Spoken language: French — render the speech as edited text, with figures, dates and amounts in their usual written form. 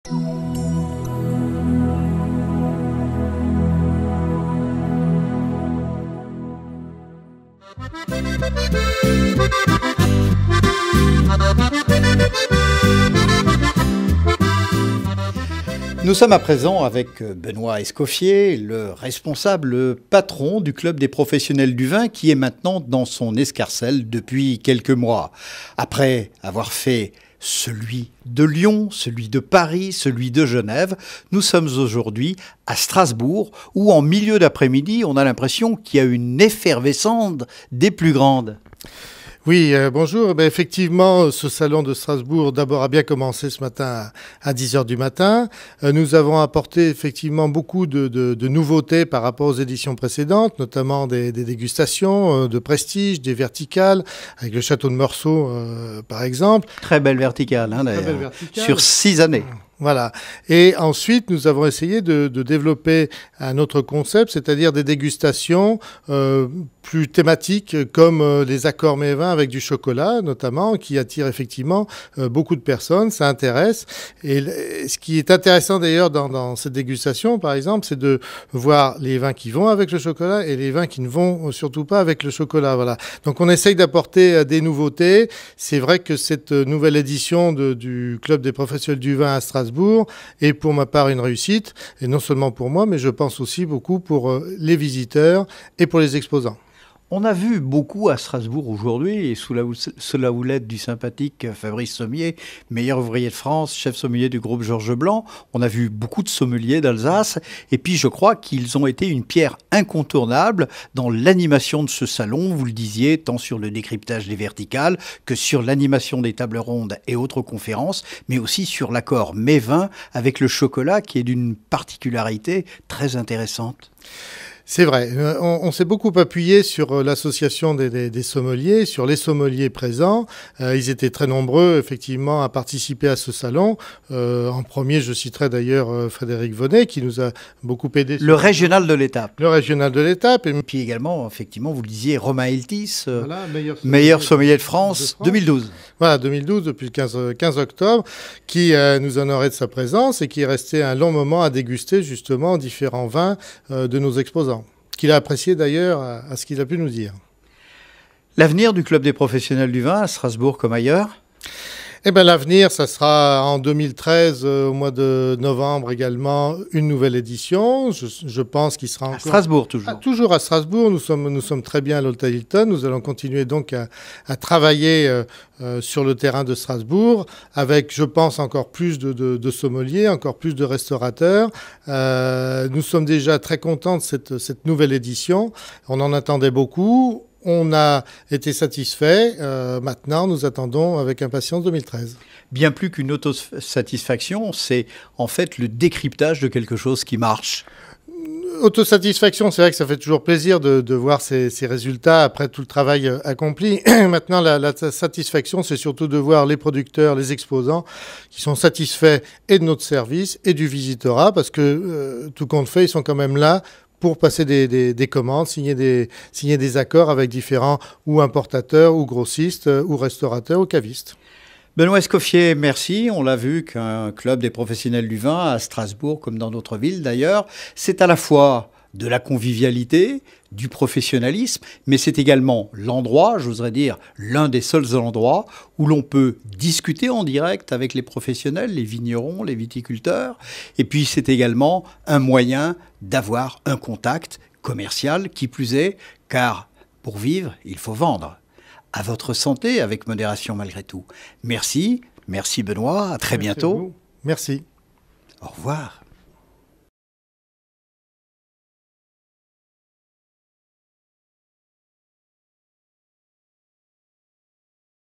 Nous sommes à présent avec Benoît Escoffier, le responsable, le patron du Club des professionnels du vin qui est maintenant dans son escarcelle depuis quelques mois. Après avoir fait celui de Lyon, celui de Paris, celui de Genève, nous sommes aujourd'hui à Strasbourg où en milieu d'après-midi, on a l'impression qu'il y a une effervescence des plus grandes. Oui, bonjour. Effectivement, ce salon de Strasbourg d'abord a bien commencé ce matin à 10h du matin. Nous avons apporté effectivement beaucoup de nouveautés par rapport aux éditions précédentes, notamment des dégustations de prestige, des verticales, avec le château de Meursault par exemple. Très belle verticale, hein, d'ailleurs, sur 6 années. Voilà. Et ensuite, nous avons essayé de développer un autre concept, c'est-à-dire des dégustations plus thématiques, comme les accords mets et vins avec du chocolat, notamment, qui attirent effectivement beaucoup de personnes. Ça intéresse. Et ce qui est intéressant d'ailleurs dans cette dégustation, par exemple, c'est de voir les vins qui vont avec le chocolat et les vins qui ne vont surtout pas avec le chocolat. Voilà. Donc, on essaye d'apporter des nouveautés. C'est vrai que cette nouvelle édition du Club des professionnels du vin à Strasbourg est pour ma part une réussite, et non seulement pour moi, mais je pense aussi beaucoup pour les visiteurs et pour les exposants. On a vu beaucoup à Strasbourg aujourd'hui, et sous la houlette du sympathique Fabrice Sommier, meilleur ouvrier de France, chef sommelier du groupe Georges Blanc, on a vu beaucoup de sommeliers d'Alsace, et puis je crois qu'ils ont été une pierre incontournable dans l'animation de ce salon, vous le disiez, tant sur le décryptage des verticales que sur l'animation des tables rondes et autres conférences, mais aussi sur l'accord mets-vins avec le chocolat qui est d'une particularité très intéressante. C'est vrai, on s'est beaucoup appuyé sur l'association des sommeliers, sur les sommeliers présents. Ils étaient très nombreux, effectivement, à participer à ce salon. En premier, je citerai d'ailleurs Frédéric Vonnet, qui nous a beaucoup aidé. Le régional de l'étape. Le régional de l'étape. Et puis également, effectivement, vous le disiez, Romain Eltis, voilà, meilleur sommelier de France, 2012. Voilà, 2012, depuis le 15 octobre, qui nous honorait de sa présence et qui est resté un long moment à déguster, justement, différents vins de nos exposants. Qu'il a apprécié d'ailleurs à ce qu'il a pu nous dire. L'avenir du Club des professionnels du vin à Strasbourg comme ailleurs ? Eh bien, l'avenir, ça sera en 2013, au mois de novembre également, une nouvelle édition. Je pense qu'il sera encore... À Strasbourg, toujours. Toujours à Strasbourg. Nous sommes très bien à l'Hôtel Hilton. Nous allons continuer donc à travailler sur le terrain de Strasbourg avec, je pense, encore plus de sommeliers, encore plus de restaurateurs. Nous sommes déjà très contents de cette nouvelle édition. On en attendait beaucoup. On a été satisfait. Maintenant, nous attendons avec impatience 2013. Bien plus qu'une autosatisfaction, c'est en fait le décryptage de quelque chose qui marche. Autosatisfaction, c'est vrai que ça fait toujours plaisir de voir ces résultats après tout le travail accompli. Maintenant, la satisfaction, c'est surtout de voir les producteurs, les exposants qui sont satisfaits et de notre service et du visitorat, parce que tout compte fait, ils sont quand même là pour passer des commandes, signer des accords avec différents ou importateurs, ou grossistes, ou restaurateurs, ou cavistes. Benoît Escoffier, merci. On l'a vu qu'un club des professionnels du vin à Strasbourg, comme dans d'autres villes d'ailleurs, c'est à la fois de la convivialité, du professionnalisme, mais c'est également l'endroit, j'oserais dire l'un des seuls endroits où l'on peut discuter en direct avec les professionnels, les vignerons, les viticulteurs, et puis c'est également un moyen d'avoir un contact commercial, qui plus est, car pour vivre, il faut vendre. À votre santé, avec modération malgré tout. Merci Benoît, à très bientôt. Merci. Au revoir.